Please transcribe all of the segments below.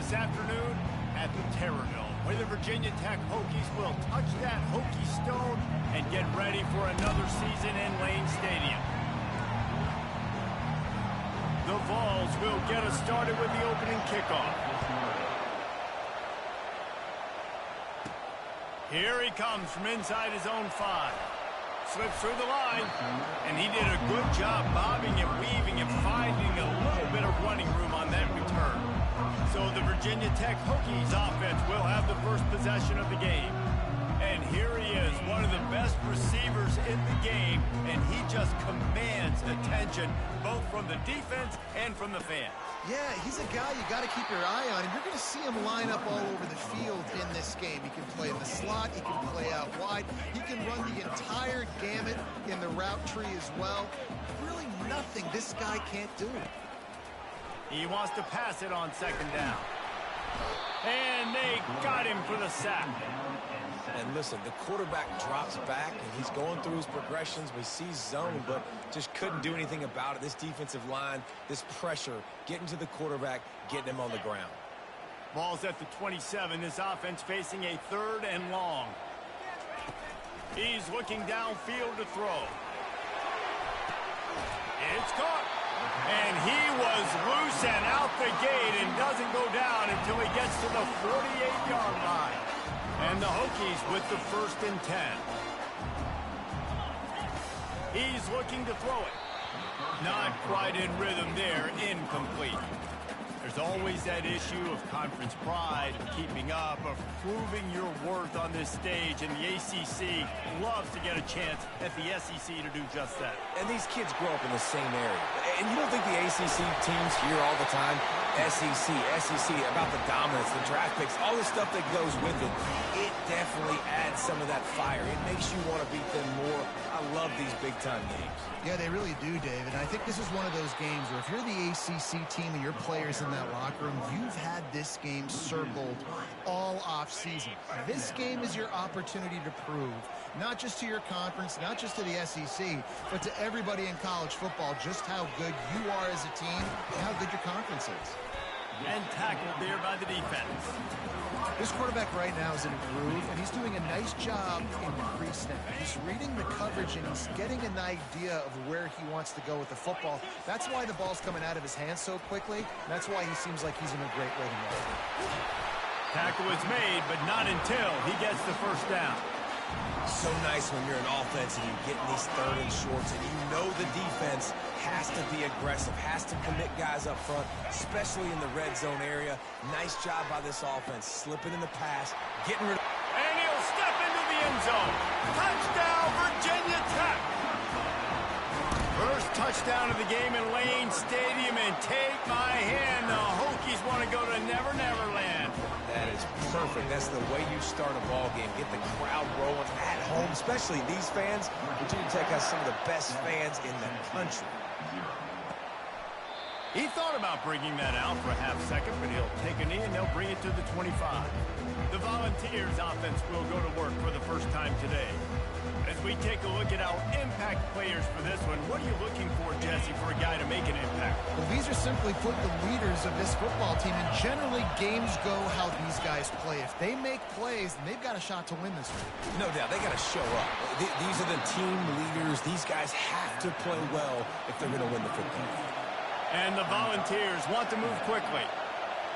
this afternoon at the Terrordome, where the Virginia Tech Hokies will touch that Hokie stone and get ready for another season in Lane Stadium. The Vols will get us started with the opening kickoff. Here he comes from inside his own 5. Slips through the line, and he did a good job bobbing and weaving and finding a little bit of running room on that return. So the Virginia Tech Hokies offense will have the first possession of the game. And here he is, one of the best receivers in the game, and he just commands attention both from the defense and from the fans. Yeah, he's a guy you got to keep your eye on, and you're going to see him line up all over the field in this game. He can play in the slot, he can play out wide, he can run the entire gamut in the route tree as well. Really nothing this guy can't do. He wants to pass it on second down. And they got him for the sack. And listen, the quarterback drops back, and he's going through his progressions. We see zone, but just couldn't do anything about it. This defensive line, this pressure, getting to the quarterback, getting him on the ground. Ball's at the 27. This offense facing a 3rd and long. He's looking downfield to throw. It's caught. And he was loose and out the gate and doesn't go down until he gets to the 48-yard line. And the Hokies with the 1st and 10. He's looking to throw it. Not quite in rhythm there, incomplete. There's always that issue of conference pride, of keeping up, of proving your worth on this stage, and the ACC loves to get a chance at the SEC to do just that. And these kids grow up in the same area. And you don't think the ACC teams hear all the time, SEC, about the dominance, the draft picks, all the stuff that goes with it. It definitely adds some of that fire. It makes you want to beat them more. I love these big-time games. Yeah, they really do, David. And I think this is one of those games where if you're the ACC team and your players in that locker room, you've had this game circled all off-season. This game is your opportunity to prove, not just to your conference, not just to the SEC, but to everybody in college football, just how good you are as a team and how good your conference is. And tackled there by the defense. This quarterback right now is in a groove, and he's doing a nice job in the pre-snap. He's reading the coverage, and he's getting an idea of where he wants to go with the football. That's why the ball's coming out of his hands so quickly. That's why he seems like he's in a great rhythm. Tackle is made, but not until he gets the 1st down. So nice when you're an offense and you're getting these 3rd and shorts, and you know the defense has to be aggressive, has to commit guys up front, especially in the red zone area. Nice job by this offense, slipping in the pass, getting rid of... And he'll step into the end zone. Touchdown, Virginia Tech! First touchdown of the game in Lane Stadium, and take my hand, the Hokies want to go to Never Never Land. That is perfect. That's the way you start a ball game. Get the crowd rolling at home, especially these fans. Virginia Tech has some of the best fans in the country. He thought about bringing that out for a half second, but he'll take a knee and they'll bring it to the 25. The Volunteers offense will go to work for the first time today. As we take a look at our impact players for this one, what are you looking for, Jesse, for a guy to make an impact? Well, these are simply put the leaders of this football team, and generally games go how these guys play. If they make plays, then they've got a shot to win this one. No doubt, they got to show up. These are the team leaders. These guys have to play well if they're going to win the football game. And the Volunteers want to move quickly.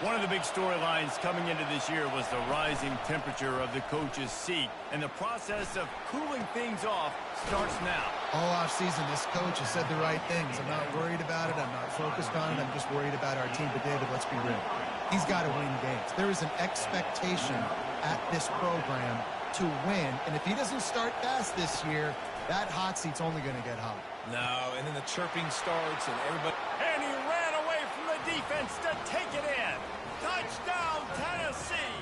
One of the big storylines coming into this year was the rising temperature of the coach's seat, and the process of cooling things off starts now. All offseason, this coach has said the right things. I'm not worried about it. I'm not focused on it. I'm just worried about our team. But, David, let's be real. He's got to win games. There is an expectation at this program to win, and if he doesn't start fast this year, that hot seat's only going to get hot. No, and then the chirping starts, and everybody... And he ran away from the defense to take it in. Touchdown, Tennessee!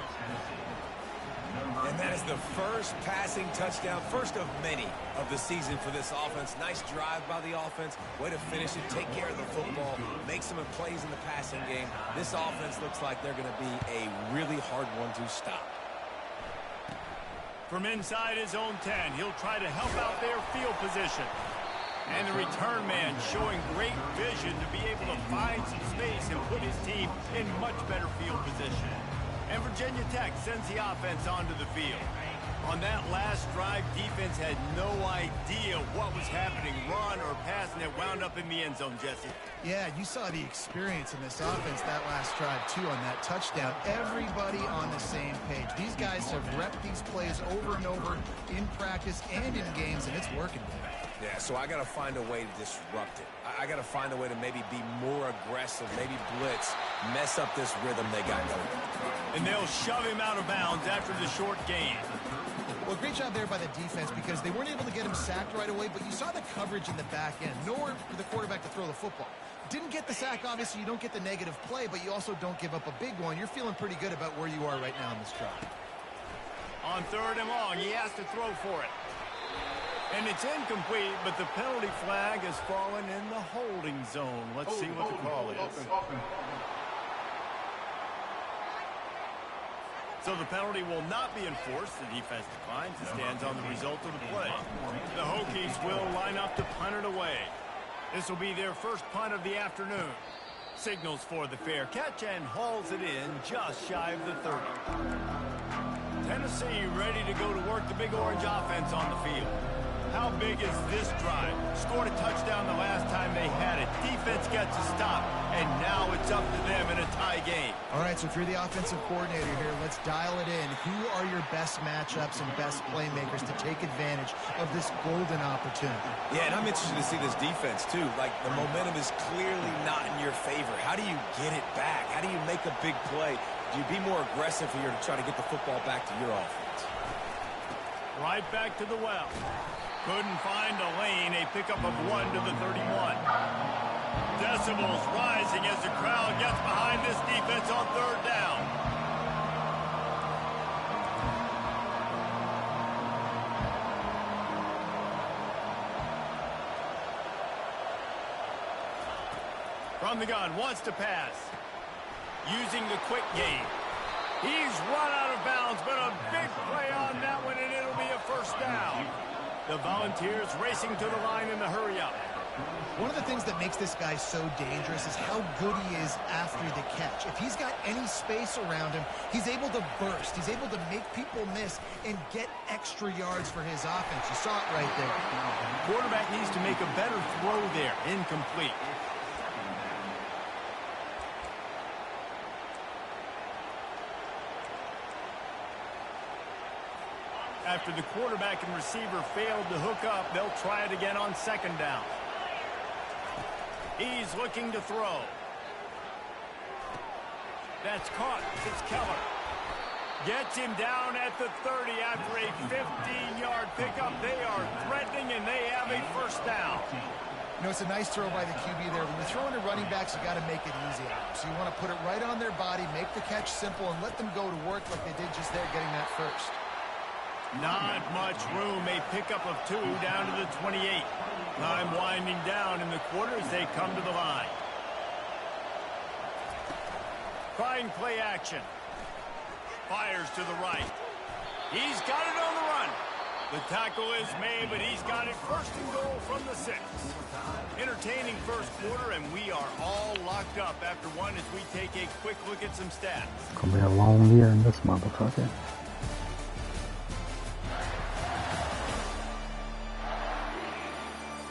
And that is the first passing touchdown, first of many of the season for this offense. Nice drive by the offense. Way to finish it, take care of the football, make some plays in the passing game. This offense looks like they're going to be a really hard one to stop. From inside his own 10, he'll try to help out their field position. And the return man showing great vision to be able to find some space and put his team in much better field position. And Virginia Tech sends the offense onto the field. On that last drive, defense had no idea what was happening, run or pass, and it wound up in the end zone, Jesse. Yeah, you saw the experience in this offense that last drive, too, on that touchdown. Everybody on the same page. These guys have repped these plays over and over in practice and in games, and it's working. Yeah, so I got to find a way to disrupt it. I got to find a way to maybe be more aggressive, maybe blitz, mess up this rhythm they got going. And they'll shove him out of bounds after the short gain. Well, great job there by the defense because they weren't able to get him sacked right away, but you saw the coverage in the back end. Nowhere for the quarterback to throw the football. Didn't get the sack, obviously. You don't get the negative play, but you also don't give up a big one. You're feeling pretty good about where you are right now in this drive. On 3rd and long, he has to throw for it. And it's incomplete, but the penalty flag has fallen in the holding zone. Let's see what the call is. So the penalty will not be enforced. The defense declines and stands on the result of the play. The Hokies will line up to punt it away. This will be their first punt of the afternoon. Signals for the fair catch and hauls it in just shy of the 30. Tennessee ready to go to work the Big Orange offense on the field. How big is this drive? Scored a touchdown the last time they had it. Defense gets a stop, and now it's up to them in a tie game. All right, so if you're the offensive coordinator here, let's dial it in. Who are your best matchups and best playmakers to take advantage of this golden opportunity? Yeah, and I'm interested to see this defense, too. Like, the momentum is clearly not in your favor. How do you get it back? How do you make a big play? Do you be more aggressive here to try to get the football back to your offense? Right back to the well. Couldn't find a lane, a pickup of 1 to the 31. Decibels rising as the crowd gets behind this defense on 3rd down. From the gun, wants to pass. Using the quick game. He's run out of bounds, but a big play on that one, and it'll be a first down. The Volunteers racing to the line in the hurry-up. One of the things that makes this guy so dangerous is how good he is after the catch. If he's got any space around him, he's able to burst. He's able to make people miss and get extra yards for his offense. You saw it right there. Quarterback needs to make a better throw there. Incomplete. After the quarterback and receiver failed to hook up, they'll try it again on 2nd down. He's looking to throw. That's caught. It's Keller. Gets him down at the 30 after a 15-yard pickup. They are threatening, and they have a first down. You know, it's a nice throw by the QB there. When you're throwing to running backs, you got to make it easy on them. So you want to put it right on their body, make the catch simple, and let them go to work like they did just there, getting that first. Not much room. A pickup of 2 down to the 28. Time winding down in the quarter as they come to the line. Trying play action. Fires to the right. He's got it on the run. The tackle is made, but he's got it 1st and goal from the 6. Entertaining first quarter, and we are all locked up after one as we take a quick look at some stats. Gonna be a long year in this motherfucker.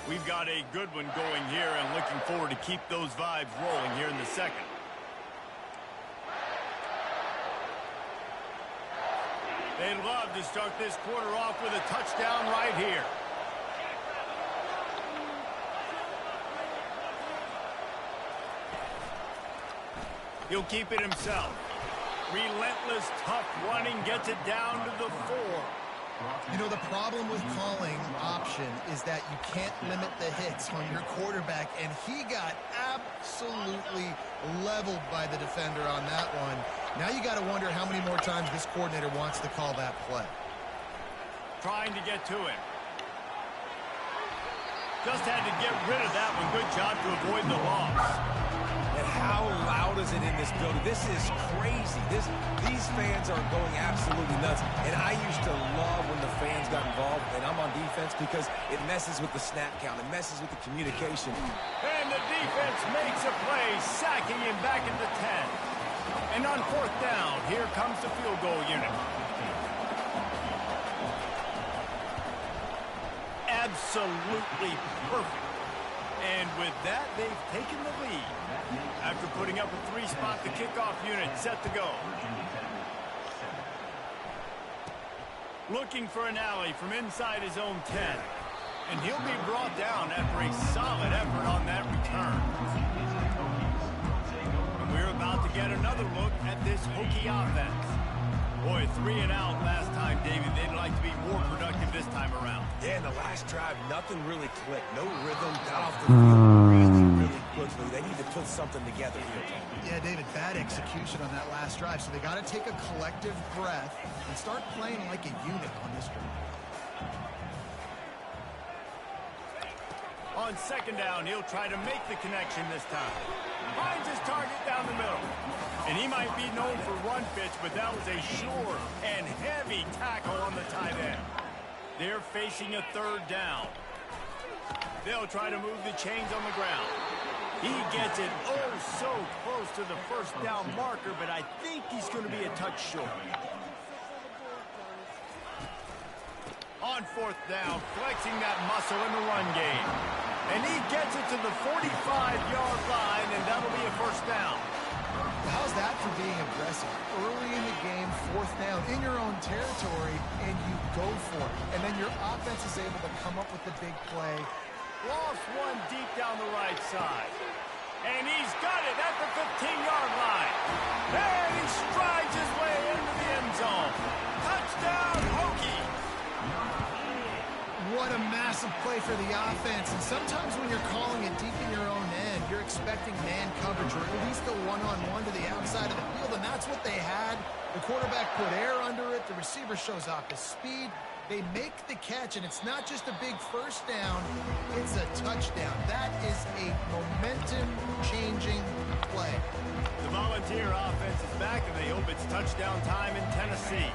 We've got a good one going here and looking forward to keep those vibes rolling here in the 2nd. They'd love to start this quarter off with a touchdown right here. He'll keep it himself. Relentless, tough running gets it down to the 4. You know, the problem with calling option is that you can't limit the hits on your quarterback, and he got absolutely leveled by the defender on that one. Now you got to wonder how many more times this coordinator wants to call that play. Trying to get to him. Just had to get rid of that one. Good job to avoid the loss. And how loud is it in this building? This is crazy. These fans are going absolutely nuts. And I used to love when the fans got involved, and I'm on defense, because it messes with the snap count. It messes with the communication. And the defense makes a play, sacking him back at the 10. And on 4th down, here comes the field goal unit. Absolutely perfect. And with that, they've taken the lead. After putting up a 3-spot, the kickoff unit set to go. Looking for an alley from inside his own 10. And he'll be brought down after a solid effort on that return. And we're about to get another look at this Hokie offense. Boy, 3 and out last time, David. They'd like to be more productive this time around. Yeah, in the last drive, nothing really clicked. No rhythm, got off the field really quickly. They need to put something together here. Yeah, David, bad execution on that last drive, so they got to take a collective breath and start playing like a unit on this drive. On 2nd down, he'll try to make the connection this time. Finds his target down the middle. And he might be known for run fits, but that was a sure and heavy tackle on the tight end. They're facing a 3rd down. They'll try to move the chains on the ground. He gets it oh so close to the 1st down marker, but I think he's going to be a touch short. On 4th down, flexing that muscle in the run game. And he gets it to the 45-yard line, and that'll be a 1st down. How's that for being aggressive? Early in the game, 4th down, in your own territory, and you go for it. And then your offense is able to come up with the big play. Lost one deep down the right side. And he's got it at the 15-yard line. And he strides his way into the end zone. Touchdown, Hokie! What a massive play for the offense. And sometimes when you're calling it deep in your own end, you're expecting man coverage or at least a one-on-one to the outside of the field, and that's what they had. The quarterback put air under it. The receiver shows off his speed. They make the catch, and it's not just a big 1st down. It's a touchdown. That is a momentum-changing play. The Volunteer offense is back, and they hope it's touchdown time in Tennessee.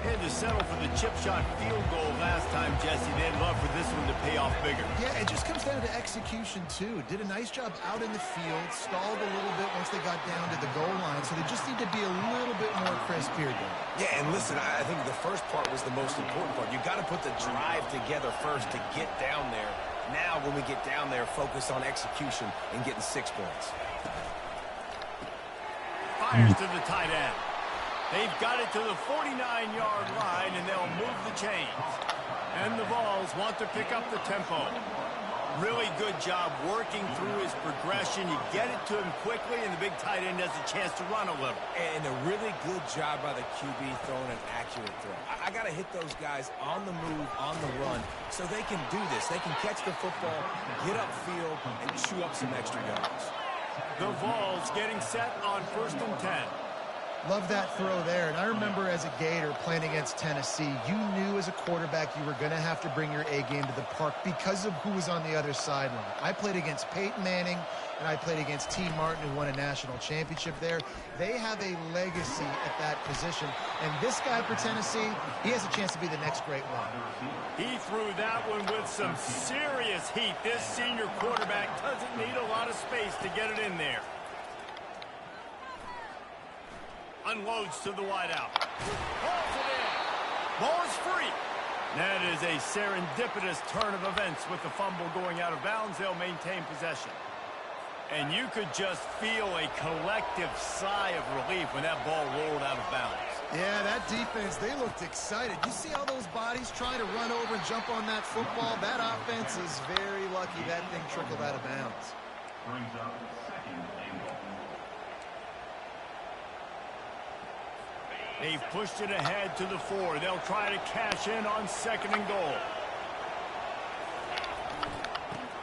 They had to settle for the chip shot field goal last time, Jesse. They'd love for this one to pay off bigger. Yeah, it just comes down to execution, too. Did a nice job out in the field, stalled a little bit once they got down to the goal line, so they just need to be a little bit more crisp here, Dave. Yeah, and listen, I think the first part was the most important part. You got to put the drive together first to get down there. Now, when we get down there, focus on execution and getting 6 points. Fires to the tight end. They've got it to the 49-yard line, and they'll move the chains. And the Vols want to pick up the tempo. Really good job working through his progression. You get it to him quickly, and the big tight end has a chance to run a little. And a really good job by the QB throwing an accurate throw. I got to hit those guys on the move, on the run, so they can do this. They can catch the football, get upfield, and chew up some extra yards. The Vols getting set on 1st and 10. Love that throw there. And I remember as a Gator playing against Tennessee, you knew as a quarterback you were going to have to bring your A game to the park because of who was on the other sideline. I played against Peyton Manning, and I played against T. Martin, who won a national championship there. They have a legacy at that position. And this guy for Tennessee, he has a chance to be the next great one. He threw that one with some serious heat. This senior quarterback doesn't need a lot of space to get it in there. Unloads to the wideout. Pulls it in. Ball is free. That is a serendipitous turn of events with the fumble going out of bounds. They'll maintain possession. And you could just feel a collective sigh of relief when that ball rolled out of bounds. Yeah, that defense, they looked excited. You see all those bodies trying to run over and jump on that football? That offense is very lucky that thing trickled out of bounds. Brings up 2nd and goal. They've pushed it ahead to the 4. They'll try to cash in on 2nd and goal.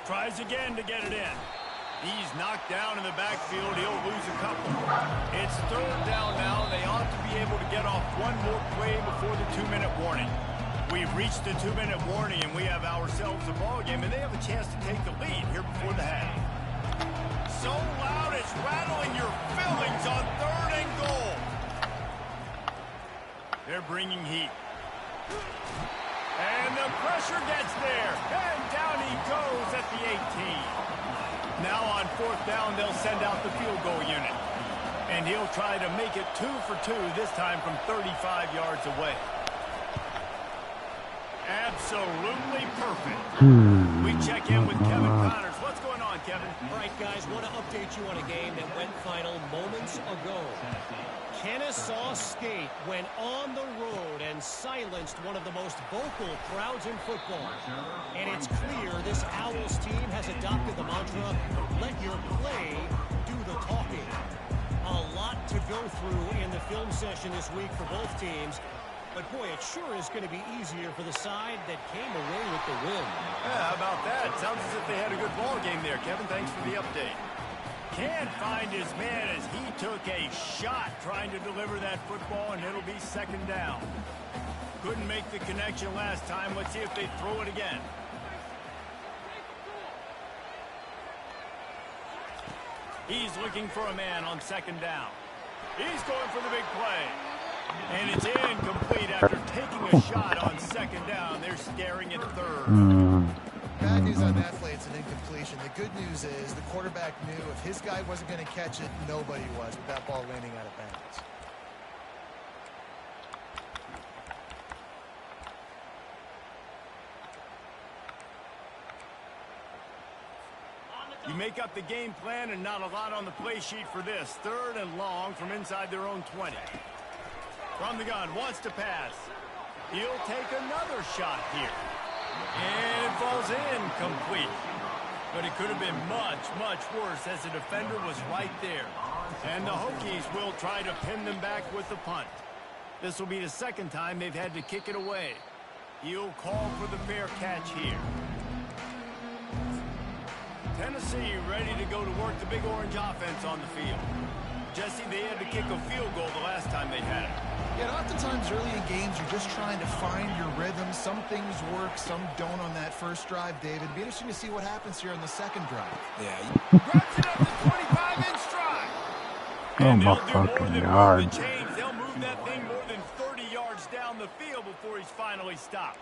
Tries again to get it in. He's knocked down in the backfield. He'll lose a couple. It's 3rd down now. They ought to be able to get off one more play before the 2-minute warning. We've reached the 2-minute warning, and we have ourselves a ball game, and they have a chance to take the lead here before the half. so loud it's rattling your fillings on 3rd and goal. They're bringing heat. And the pressure gets there. And down he goes at the 18. Now on 4th down, they'll send out the field goal unit. And he'll try to make it 2 for 2, this time from 35 yards away. Absolutely perfect. We check in with Kevin Connors. What's going on, Kevin? All right, guys, want to update you on a game that went final moments ago. Kennesaw State went on the road and silenced one of the most vocal crowds in football. And it's clear this Owls team has adopted the mantra, let your play do the talking. A lot to go through in the film session this week for both teams. But, boy, it sure is going to be easier for the side that came away with the win. Yeah, how about that? Sounds as if they had a good ball game there, Kevin. Thanks for the update. Can't find his man as he took a shot trying to deliver that football, and it'll be 2nd down. Couldn't make the connection last time. Let's see if they throw it again. He's looking for a man on 2nd down. He's going for the big play. And it's incomplete after taking a shot on 2nd down. They're staring at 3rd. Bad news on that play, it's an incompletion. The good news is the quarterback knew if his guy wasn't going to catch it, nobody was with that ball landing out of bounds. You make up the game plan and not a lot on the play sheet for this. 3rd and long from inside their own 20. From the gun, wants to pass. He'll take another shot here. And it falls incomplete. But it could have been much, much worse as the defender was right there. And the Hokies will try to pin them back with the punt. This will be the 2nd time they've had to kick it away. He'll call for the fair catch here. Tennessee ready to go to work the Big Orange offense on the field. Jesse, they had to kick a field goal the last time they had it. Yeah, oftentimes early in games, you're just trying to find your rhythm. Some things work, some don't on that first drive, David. It'd be interesting to see what happens here on the 2nd drive. Yeah. Grabs it up to 25-inch stride. Oh, And my they'll do more fucking than yard. move the chains. They'll move that thing more than 30 yards down the field before he's finally stopped.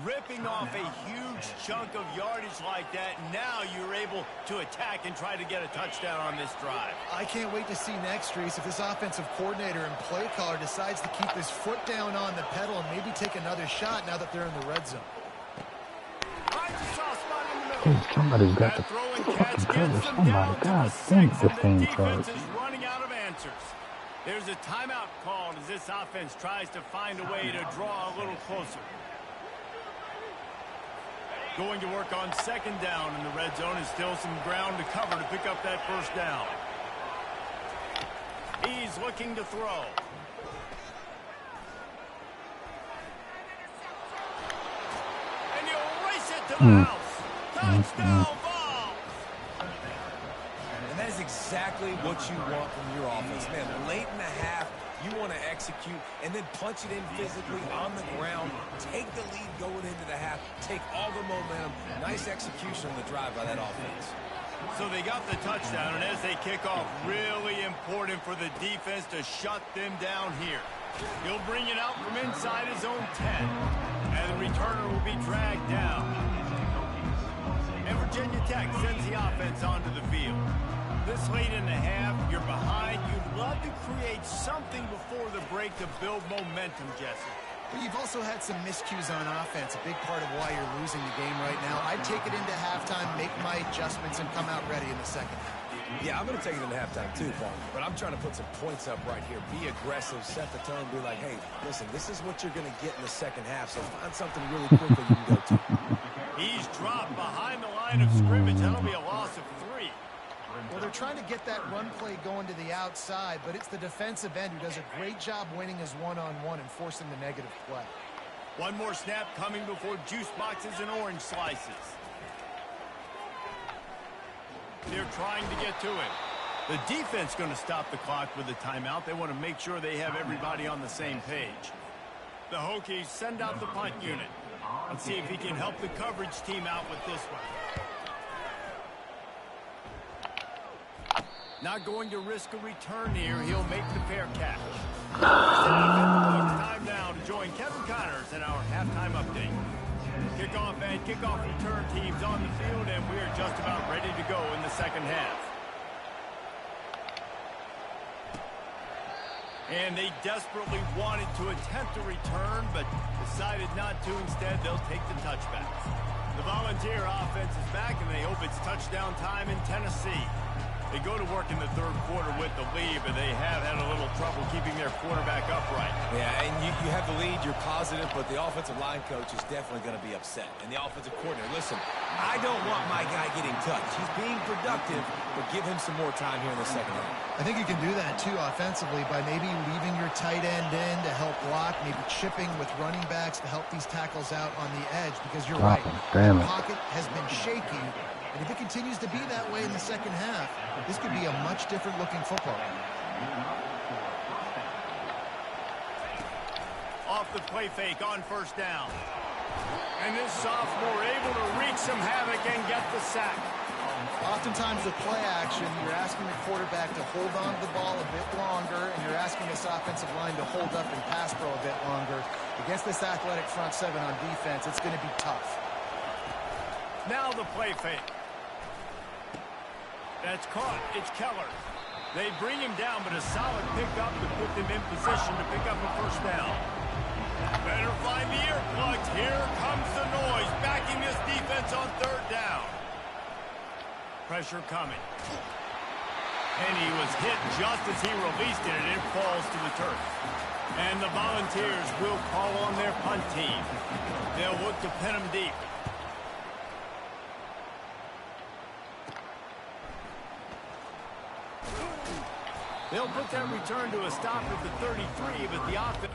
Ripping off a huge chunk of yardage like that, now you're able to attack and try to get a touchdown on this drive. I can't wait to see next, Reese, if this offensive coordinator and play caller decides to keep his foot down on the pedal and maybe take another shot now that they're in the red zone. Finds a soft spot in the middle. Dude, somebody's got That the throw and fucking catch cover. gets them Somebody, down to the god 6, damn, and this the thing defense close. is running out of answers. There's a timeout called as this offense tries to find a way to draw a little closer. Going to work on 2nd down in the red zone, and still some ground to cover to pick up that 1st down. He's looking to throw. And he'll race it to the house. Touchdown ball. And that is exactly what you want from your offense. Man, late in the half, you want to execute and then punch it in physically on the ground. Take the lead going into the half. Take all the momentum. Nice execution on the drive by that offense. So they got the touchdown, and as they kick off, really important for the defense to shut them down here. He'll bring it out from inside his own 10. And the returner will be dragged down. And Virginia Tech sends the offense onto the field. This late in the half, you're behind. You'd love to create something before the break to build momentum, Jesse. But you've also had some miscues on offense, a big part of why you're losing the game right now. I'd take it into halftime, make my adjustments, and come out ready in the 2nd half. Yeah, I'm going to take it into halftime too, Paul. But I'm trying to put some points up right here. Be aggressive, set the tone, be like, hey, listen, this is what you're going to get in the 2nd half, so find something really quickly you can go to. He's dropped behind the line of scrimmage. That'll be a loss of 3. Well, they're trying to get that run play going to the outside, but it's the defensive end who does a great job winning his one-on-one and forcing the negative play. One more snap coming before juice boxes and orange slices. They're trying to get to it. The defense going to stop the clock with a timeout. They want to make sure they have everybody on the same page. The Hokies send out the punt unit. Let's see if he can help the coverage team out with this one. Not going to risk a return here. He'll make the fair catch. Time now to join Kevin Connors in our halftime update. Kickoff and kickoff return teams on the field, and we're just about ready to go in the second half. And they desperately wanted to attempt a return, but decided not to. Instead, they'll take the touchback. The Volunteer offense is back, and they hope it's touchdown time in Tennessee. They go to work in the third quarter with the lead, but they have had a little trouble keeping their quarterback upright. Yeah, and you have the lead, you're positive, but the offensive line coach is definitely going to be upset. And the offensive coordinator, listen, I don't want my guy getting touched. He's being productive, but give him some more time here in the second half. I think you can do that, too, offensively, by maybe leaving your tight end in to help block, maybe chipping with running backs to help these tackles out on the edge, because you're right. Damn The it. pocket has been shaky, and if it continues to be that way in the second half, this could be a much different looking football. Off the play fake on first down. And this sophomore able to wreak some havoc and get the sack. Oftentimes with play action, you're asking the quarterback to hold on to the ball a bit longer, and you're asking this offensive line to hold up and pass pro a bit longer. Against this athletic front seven on defense, it's going to be tough. Now the play fake. That's caught. It's Keller. They bring him down, but a solid pickup to put them in position to pick up a first down. Better find the earplugs. Here comes the noise, backing this defense on third down. Pressure coming. And he was hit just as he released it, and it falls to the turf. And the Volunteers will call on their punt team. They'll look to pin him deep. They'll put that return to a stop at the 33, but the offense...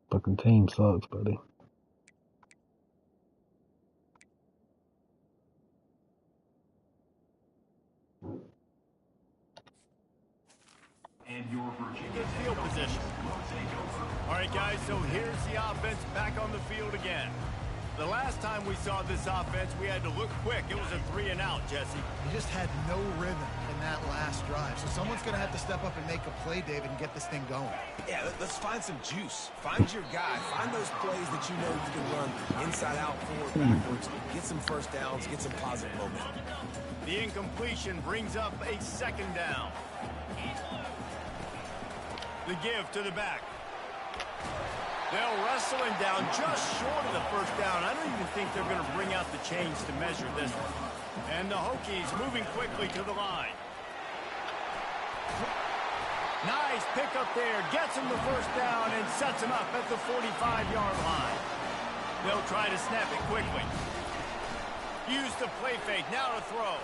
Fucking team sucks, buddy. And your Virginia Good field position. All right, guys, so here's the offense back on the field again. The last time we saw this offense, we had to look quick. It was a 3-and-out, Jesse. He just had no rhythm in that last drive. So someone's going to have to step up and make a play, David, and get this thing going. Yeah, let's find some juice. Find your guy. Find those plays that you know you can run inside out, forward, backwards. Get some first downs. Get some positive momentum. The incompletion brings up a second down. The give to the back. They'll wrestle him down just short of the first down. I don't even think they're going to bring out the chains to measure this one. And the Hokies moving quickly to the line. Nice pick up there. Gets him the first down and sets him up at the 45-yard line. They'll try to snap it quickly. Use the play fake. Now to throw.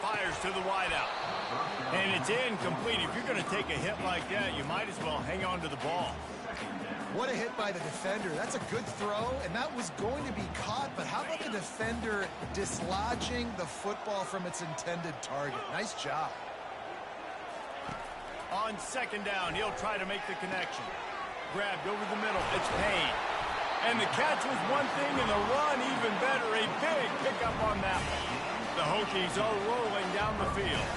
Fires to the wideout. And it's incomplete. If you're going to take a hit like that, you might as well hang on to the ball. What a hit by the defender. That's a good throw, and that was going to be caught, but how about the defender dislodging the football from its intended target? Nice job. On second down, he'll try to make the connection. Grabbed over the middle. It's Payne. And the catch was one thing, and the run even better. A big pickup on that one. The Hokies are rolling down the field.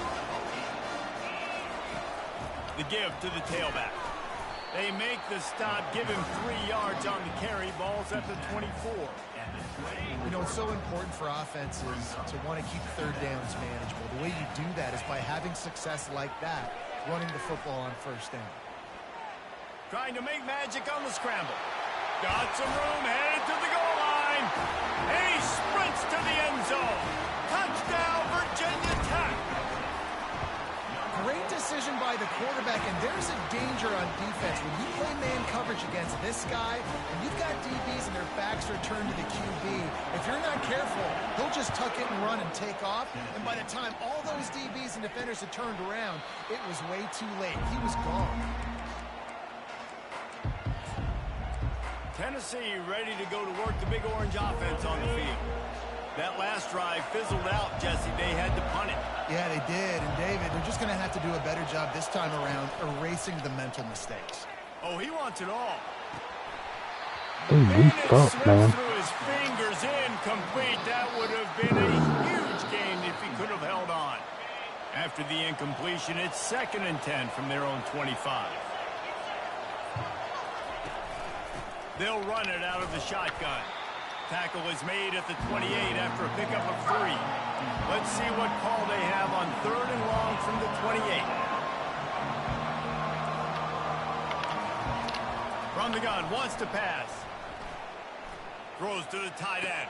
The give to the tailback. They make the stop, give him 3 yards on the carry. Ball's at the 24. You know, it's so important for offenses to want to keep third downs manageable. The way you do that is by having success like that, running the football on first down. Trying to make magic on the scramble. Got some room, headed to the goal line. And he sprints to the end zone. Touchdown, Virginia Tech. Great decision by the quarterback, and there's a danger on defense. When you play man coverage coverage against this guy, and you've got DBs and their backs are turned to the QB. If you're not careful, he'll just tuck it and run and take off, and by the time all those DBs and defenders had turned around, it was way too late. He was gone. Tennessee ready to go to work the big orange offense on the field. That last drive fizzled out, Jesse. They had to punt it. Yeah, they did. And, David, they're just going to have to do a better job this time around erasing the mental mistakes. Oh, he wants it all. Dude, you suck, man. Through his fingers, incomplete. That would have been a huge gain if he could have held on. After the incompletion, it's 2nd and 10 from their own 25. They'll run it out of the shotgun. Tackle is made at the 28 after a pickup of 3. Let's see what call they have on 3rd and long from the 28. From the gun, wants to pass. Throws to the tight end.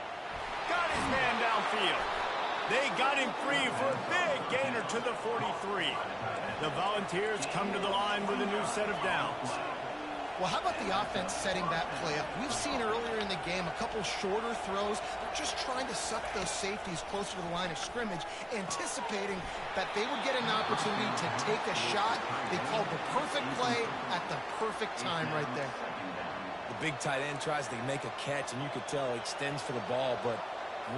Got his man downfield. They got him free for a big gainer to the 43. The Volunteers come to the line with a new set of downs. Well, how about the offense setting that play up? We've seen earlier in the game a couple shorter throws. They're just trying to suck those safeties closer to the line of scrimmage, anticipating that they would get an opportunity to take a shot. They called the perfect play at the perfect time right there. The big tight end tries to make a catch, and you could tell he extends for the ball, but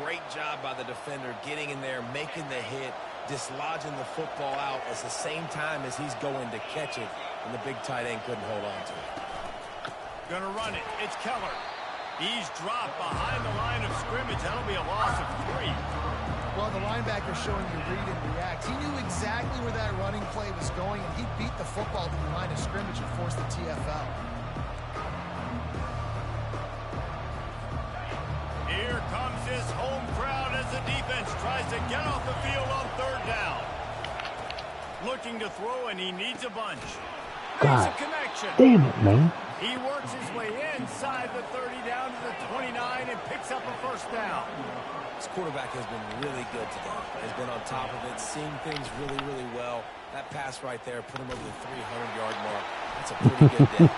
great job by the defender getting in there, making the hit, dislodging the football out at the same time as he's going to catch it, and the big tight end couldn't hold on to it. Gonna run it. It's Keller. He's dropped behind the line of scrimmage. That'll be a loss of 3. Well, the linebacker showing you read and react. He knew exactly where that running play was going, and he beat the football to the line of scrimmage and forced the TFL. Here comes his home crowd as the defense tries to get off the field on 3rd down. Looking to throw, and he needs a bunch. God, a connection. damn it, man. He works his way inside the 30 down to the 29 and picks up a 1st down. This quarterback has been really good today. Has been on top of it, seeing things really, really well. That pass right there put him over the 300-yard mark. That's a pretty good day.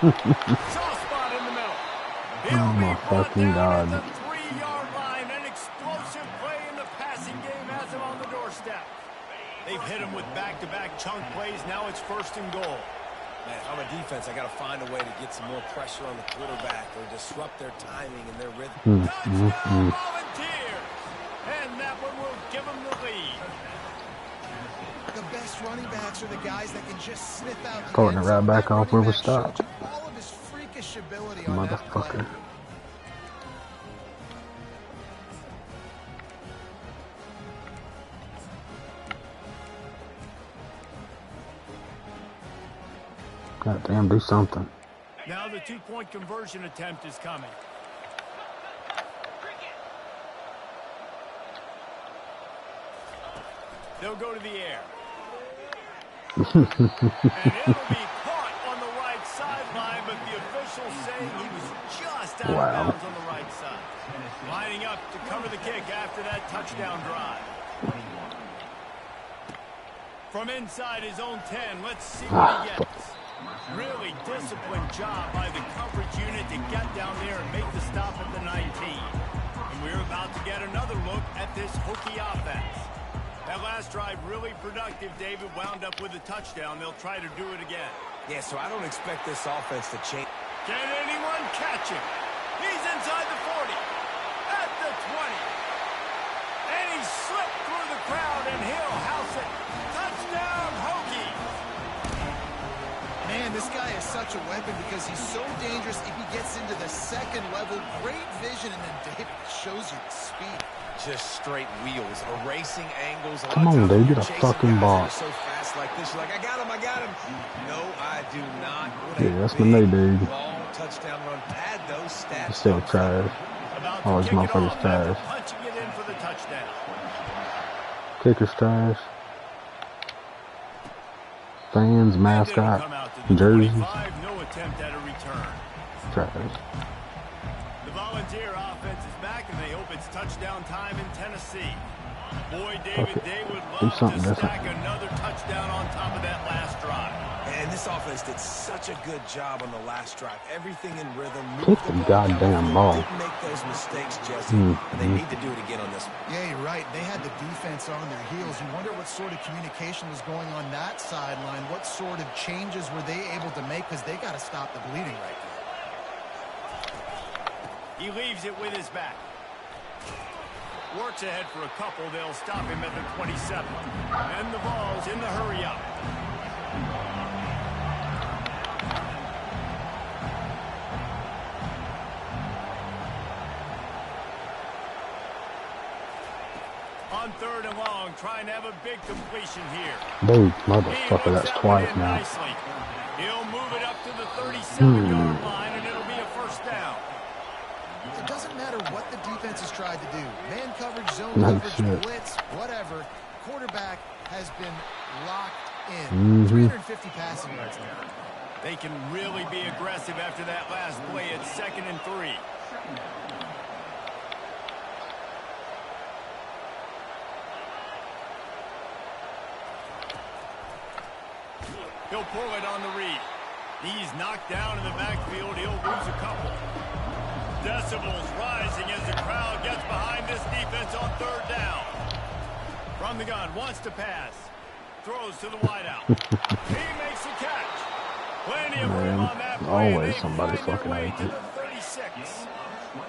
Soft spot in the middle. Oh, my fucking God. At the 3-yard line. An explosive play in the passing game has him on the doorstep. They've hit him with back-to-back chunk plays. Now it's 1st and goal. Man, if I'm a defense, I got to find a way to get some more pressure on the quarterback or disrupt their timing and their rhythm. Volunteers! And that one will give them the lead. The best running backs are the guys that can just sniff out the Starting end it right zone. back That off where we running back stopped. showed you all of his freakish ability on that play. Motherfucker. God damn, do something. Now the 2-point conversion attempt is coming. They'll go to the air. And it'll be caught on the right sideline, but the officials say he was just out of bounds on the right side. Lining up to cover the kick after that touchdown drive. From inside his own 10, let's see what he gets. Really disciplined job by the coverage unit to get down there and make the stop at the 19. And we're about to get another look at this Hokie offense. That last drive really productive. David wound up with a touchdown. They'll try to do it again. Yeah, so I don't expect this offense to change. Can anyone catch him? He's inside the 40, at the 20. And he slipped through the crowd, and he'll house it. Touchdown, Hokies! Man, this guy is such a weapon because he's so dangerous if he gets into the 2nd level. Great vision, and then David shows you the speed. Just straight wheels, erasing angles. Come on, dude, get a fucking ball. So fast like this, you're like, I got him. No, I do not. Yeah, that's my name, dude. Ball, touchdown run, pad those stats. He's still trash. Oh, this motherfucker's trash. Punching it in for the touchdown. Kicker's trash. Fans, mascot, jerseys. No attempt at a return. Trash. The Volunteer offense is back, and they hope it's touchdown time in Tennessee. Boy, David, they would love to stack another touchdown on top of that last drive. And this offense did such a good job on the last drive. Everything in rhythm. Kick the goddamn ball. Didn't make those mistakes, Jesse. And they need to do it again on this one. Yeah, you're right. They had the defense on their heels. You wonder what sort of communication was going on that sideline. What sort of changes were they able to make? Because they got to stop the bleeding right now. He leaves it with his back. Works ahead for a couple. They'll stop him at the 27. And the ball's in the hurry up. On 3rd and long, trying to have a big completion here. Big motherfucker, that's twice now. Nicely. He'll move it up to the 37-yard line, and it'll be a first down. It doesn't matter what the defense has tried to do. Man coverage, zone coverage, blitz, whatever. Quarterback has been locked in. 350 passing yards now. They can really be aggressive after that last play. It's 2nd and 3. He'll pull it on the read. He's knocked down in the backfield. He'll lose a couple. Decibels rising as the crowd gets behind this defense on 3rd down. From the gun, wants to pass. Throws to the wideout. He makes a catch. Plenty of room on that play. Always somebody fucking to the 36.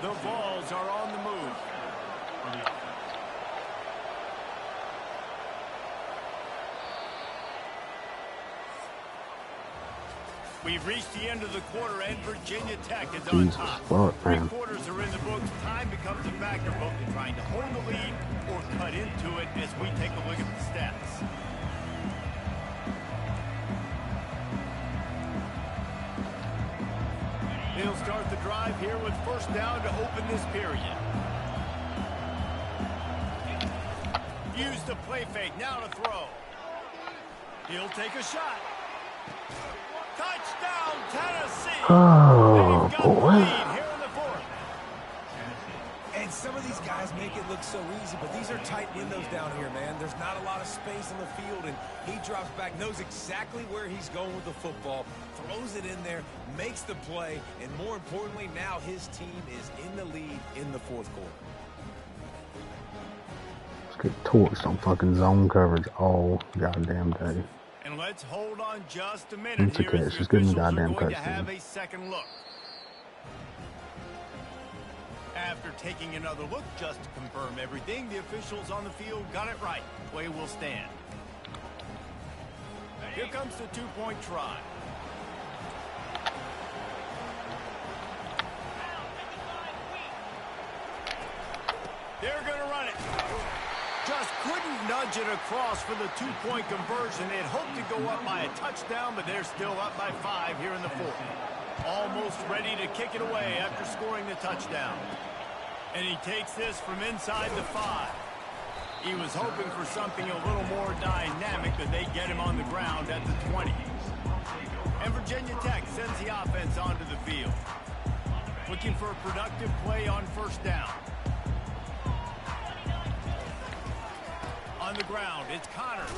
The Vols are on the move. We've reached the end of the quarter, and Virginia Tech is on top. Three quarters are in the books. Time becomes a factor, both in trying to hold the lead or cut into it as we take a look at the stats. He'll start the drive here with 1st down to open this period. Use the play fake, now to throw. He'll take a shot. Touchdown, Tennessee! Oh, boy. Here in the 4th. And some of these guys make it look so easy, but these are tight windows down here, man. There's not a lot of space on the field, and he drops back, knows exactly where he's going with the football, throws it in there, makes the play, and more importantly, now his team is in the lead in the 4th quarter. Let's get torched on fucking zone coverage all goddamn day. And let's hold on just a minute. It's okay. It's just getting goddamn going to touchdown. have a second look. After taking another look just to confirm everything, the officials on the field got it right. Play will stand. Here comes the 2-point try. They're going to run it. Just couldn't nudge it across for the 2-point conversion. They'd hoped to go up by a touchdown, but they're still up by 5 here in the 4th. Almost ready to kick it away after scoring the touchdown. And he takes this from inside the 5. He was hoping for something a little more dynamic, but they get him on the ground at the 20. And Virginia Tech sends the offense onto the field. Looking for a productive play on 1st down. On the ground, it's Connors.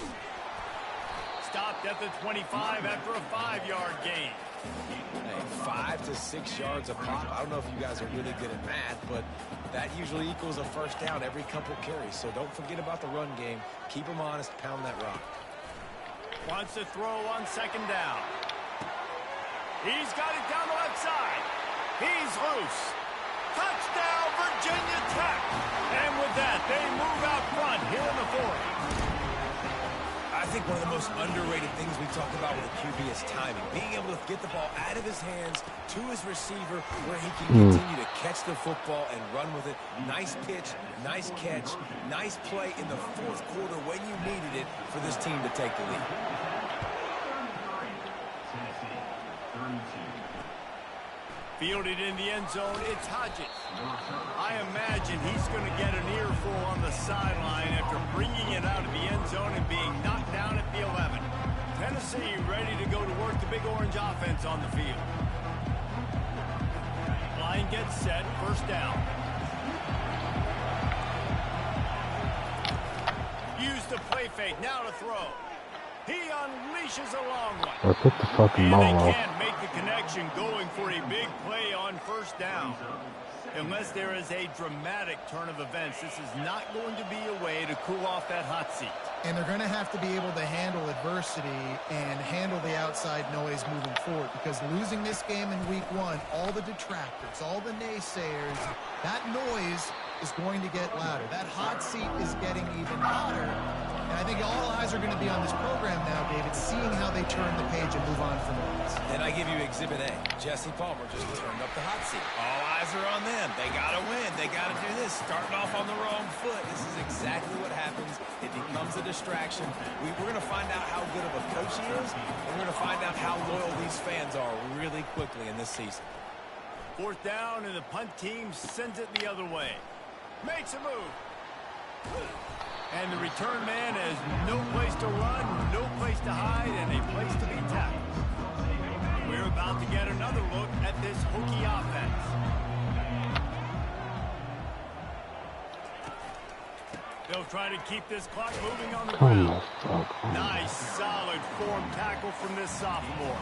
Stopped at the 25 after a 5-yard gain. Hey, 5 to 6 yards a pop. I don't know if you guys are really good at math, but that usually equals a 1st down every couple carries. So don't forget about the run game. Keep them honest, pound that rock. Wants to throw on 2nd down. He's got it down the left side. He's loose. Touchdown, Virginia Tech. And with that, they move out front here in the 4th. I think one of the most underrated things we talk about with a QB is timing. Being able to get the ball out of his hands to his receiver where he can continue to catch the football and run with it. Nice pitch, nice catch, nice play in the 4th quarter when you needed it for this team to take the lead. Fielded in the end zone, it's Hodges. I imagine he's going to get an earful on the sideline after bringing it out of the end zone and being knocked down at the 11. Tennessee ready to go to work the Big Orange offense on the field. Line gets set, first down. Use the play fake, now to throw. He unleashes a long one. Bro, pick the fucking And ball they off. can't make the connection going for a big play on first down. Unless there is a dramatic turn of events, this is not going to be a way to cool off that hot seat. And they're going to have to be able to handle adversity and handle the outside noise moving forward, because losing this game in week 1, all the detractors, all the naysayers, that noise is going to get louder. That hot seat is getting even hotter. And I think all eyes are going to be on this program now, David, seeing how they turn the page and move on from this. Then I give you Exhibit A. Jesse Palmer just turned up the hot seat. All eyes are on them. They got to win. They got to do this. Starting off on the wrong foot. This is exactly what happens. It becomes a distraction. We're going to find out how good of a coach he is, and we're going to find out how loyal these fans are really quickly in this season. Fourth down, and the punt team sends it the other way. Makes a move. And the return man has no place to run, no place to hide, and a place to be tackled. We're about to get another look at this Hokie offense. They'll try to keep this clock moving on the ground. Nice, solid form tackle from this sophomore.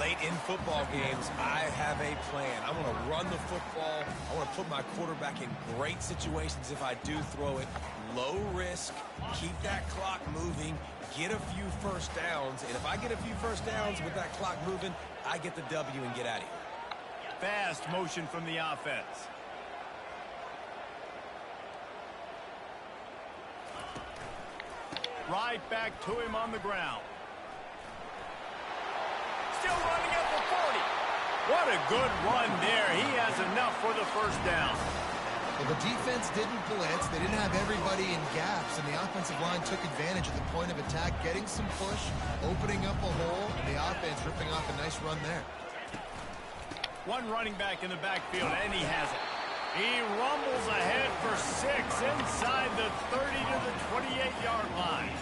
Late in football games, I have a plan. I want to run the football. I want to put my quarterback in great situations if I do throw it. Low risk, keep that clock moving, get a few first downs. And if I get a few first downs with that clock moving, I get the W and get out of here. Fast motion from the offense. Right back to him on the ground. Still running at the 40. What a good run there. He has enough for the first down. Well, the defense didn't blitz. They didn't have everybody in gaps, and the offensive line took advantage of the point of attack, getting some push, opening up a hole, and the offense ripping off a nice run there. One running back in the backfield, and he has it. He rumbles ahead for 6 inside the 30 to the 28-yard line.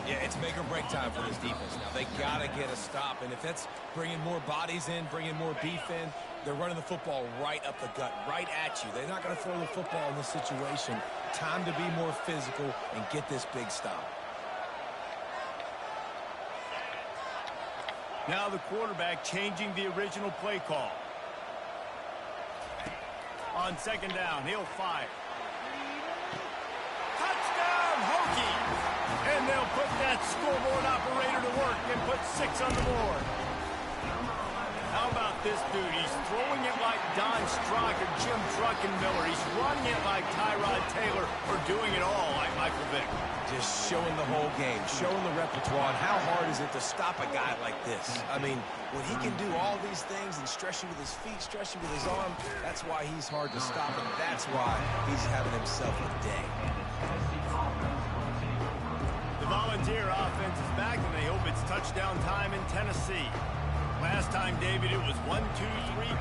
Yeah, it's make or break time for this defense. Now, they got to get a stop, and if that's bringing more bodies in, bringing more beef in, they're running the football right up the gut, right at you. They're not going to throw the football in this situation. Time to be more physical and get this big stop. Now the quarterback changing the original play call. On second down, he'll fire. Touchdown, Hokies! And they'll put that scoreboard operator to work and put 6 on the board. How about this dude? He's throwing it like Don Strock or Jim Druckenmiller. He's running it like Tyrod Taylor, or doing it all like Michael Vick. Just showing the whole game, showing the repertoire, and how hard is it to stop a guy like this? I mean, when he can do all these things and stretch you with his feet, stretch you with his arm, that's why he's hard to stop, and that's why he's having himself a day. The Volunteer offense is back, and they hope it's touchdown time in Tennessee. Last time, David, it was 1-2-3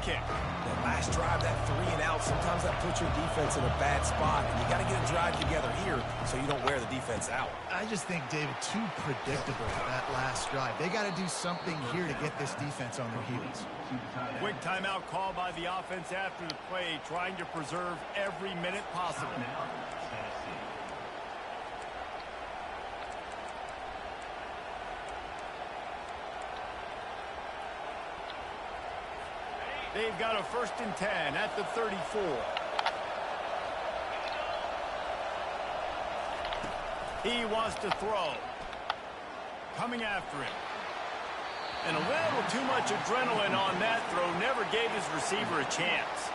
kick. That last drive, that 3 and out, sometimes that puts your defense in a bad spot. And you got to get a drive together here so you don't wear the defense out. I just think, David, too predictable that last drive. They got to do something here to get this defense on their heels. Quick timeout call by the offense after the play, trying to preserve every minute possible. They've got a 1st and 10 at the 34. He wants to throw. Coming after him. And a little too much adrenaline on that throw. Never gave his receiver a chance.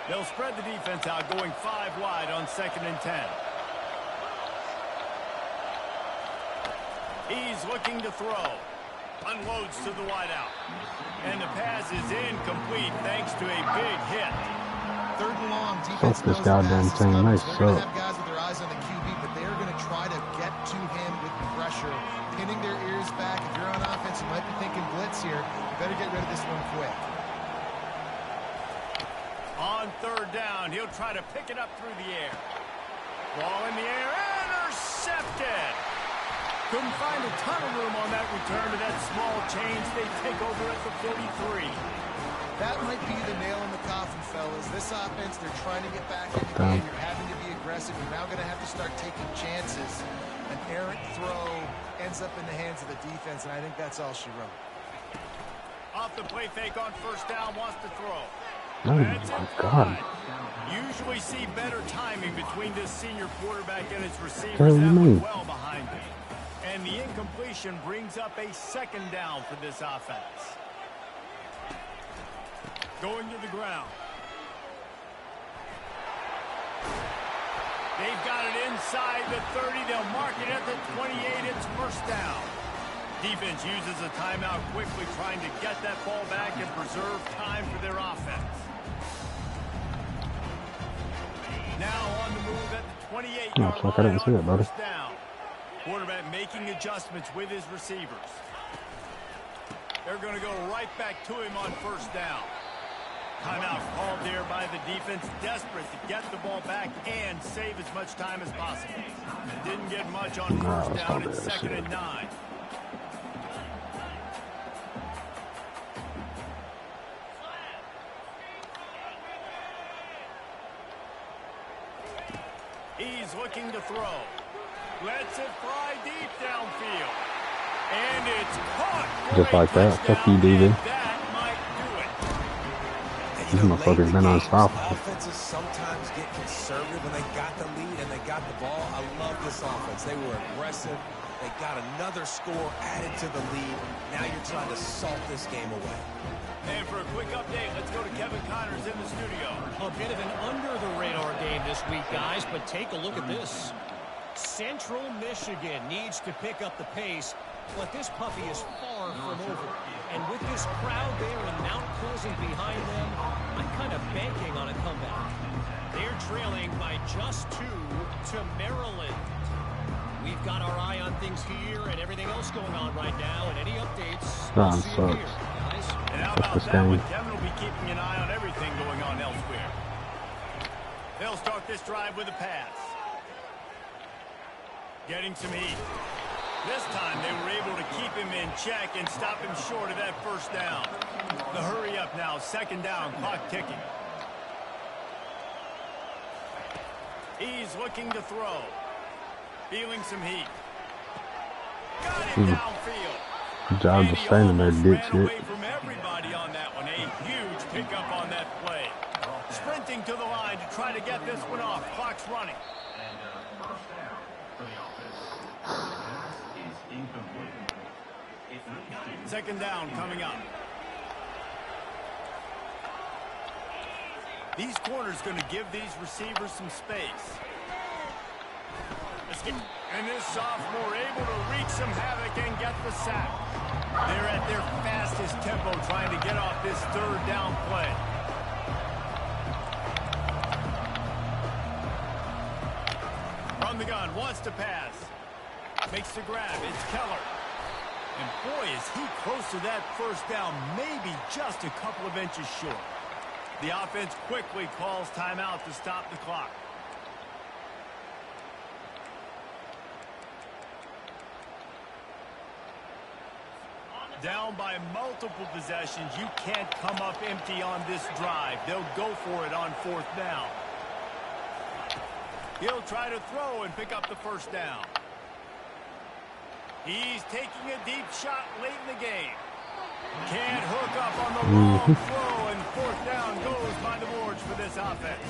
They'll spread the defense out, going 5 wide on 2nd and 10. He's looking to throw. Unloads to the wideout. And the pass is incomplete thanks to a big hit. 3rd and long. Defense this goddamn team. They They're going to suck. have guys with their eyes on the QB, but they're going to try to get to him with pressure, pinning their ears back. If you're on offense, you might be thinking blitz here. You better get rid of this one quick. On 3rd down, he'll try to pick it up through the air. Ball in the air, intercepted. Couldn't find a ton of room on that return to that small change. They take over at the 43. That might be the nail in the coffin, fellas. This offense, they're trying to get back in the game. You're having to be aggressive. You're now going to have to start taking chances. An errant throw ends up in the hands of the defense, and I think that's all she wrote. Off the play fake on first down, wants to throw. Oh my God. Usually see better timing between this senior quarterback and his receivers. What do you That mean? went well behind him. And the incompletion brings up a second down for this offense. Going to the ground. They've got it inside the 30. They'll mark it at the 28. It's first down. Defense uses a timeout quickly, trying to get that ball back and preserve time for their offense. Now on the move at the 28-yard fuck, I didn't see line that, buddy. first down. Quarterback making adjustments with his receivers. They're going to go right back to him on first down. Timeout called there by the defense, desperate to get the ball back and save as much time as possible. Didn't get much on first down. It's 2nd and 9. He's looking to throw. Lets it fly deep downfield. And it's caught. Just like that. Fuck you, David. That might do it. These motherfuckers been unstoppable. Offenses sometimes get conservative when they got the lead and they got the ball. I love this offense. They were aggressive. They got another score added to the lead. Now you're trying to salt this game away. And for a quick update, let's go to Kevin Connors in the studio. A bit of an under-the-radar game this week, guys, but take a look at this. Central Michigan needs to pick up the pace, but this puppy is far from over. And with this crowd there in Mount Pleasant behind them, I'm kind of banking on a comeback. They're trailing by just 2 to Maryland. We've got our eye on things here and everything else going on right now, and any updates, we'll see you here, guys. And how about that one? Kevin will be keeping an eye on everything going on elsewhere. They'll start this drive with a pass. Getting some heat. This time they were able to keep him in check and stop him short of that first down. The hurry up now, 2nd down, clock ticking. He's looking to throw. Feeling some heat. Got him downfield. Good job just standing there, Ran away dipshit. from everybody on that one. A huge pickup on that play. Sprinting to the line to try to get this one off. Clock's running. First down for the offense. Pass is incomplete. It's 2nd down coming up. These corners going to give these receivers some space. And this sophomore able to wreak some havoc and get the sack. They're at their fastest tempo trying to get off this 3rd down play. From the gun, wants to pass. Makes the grab. It's Keller. And boy, is he close to that first down, maybe just a couple of inches short. The offense quickly calls timeout to stop the clock. Down by multiple possessions. You can't come up empty on this drive. They'll go for it on 4th down. He'll try to throw and pick up the first down. He's taking a deep shot late in the game. Can't hook up on the wrong throw, and 4th down goes by the boards for this offense.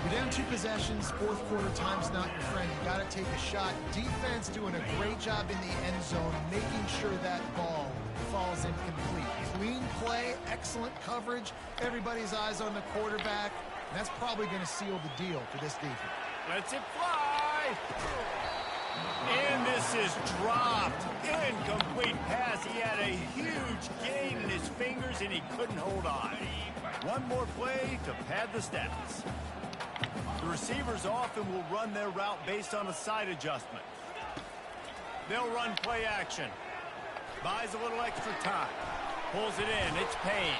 You're down 2 possessions, 4th quarter time's not your friend. You got to take a shot. Defense doing a great job in the end zone, making sure that ball falls incomplete. Clean play, excellent coverage. Everybody's eyes on the quarterback. And that's probably going to seal the deal for this defense. Lets it fly. And this is dropped. Incomplete pass. He had a huge gain in his fingers, and he couldn't hold on. One more play to pad the stats. The receivers often will run their route based on a side adjustment. They'll run play action. Buys a little extra time. Pulls it in. It's Payne.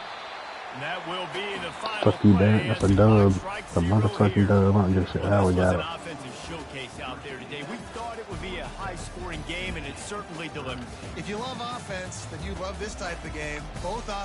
And that will be the final Fuck you, play. Dan. That's a dub. It's a motherfucking dub. I don't give a shit how we got it. Offensive showcase out there today. We thought it would be a high high-scoring game, and it certainly delivered. If you love offense, then you love this type of game. Both offense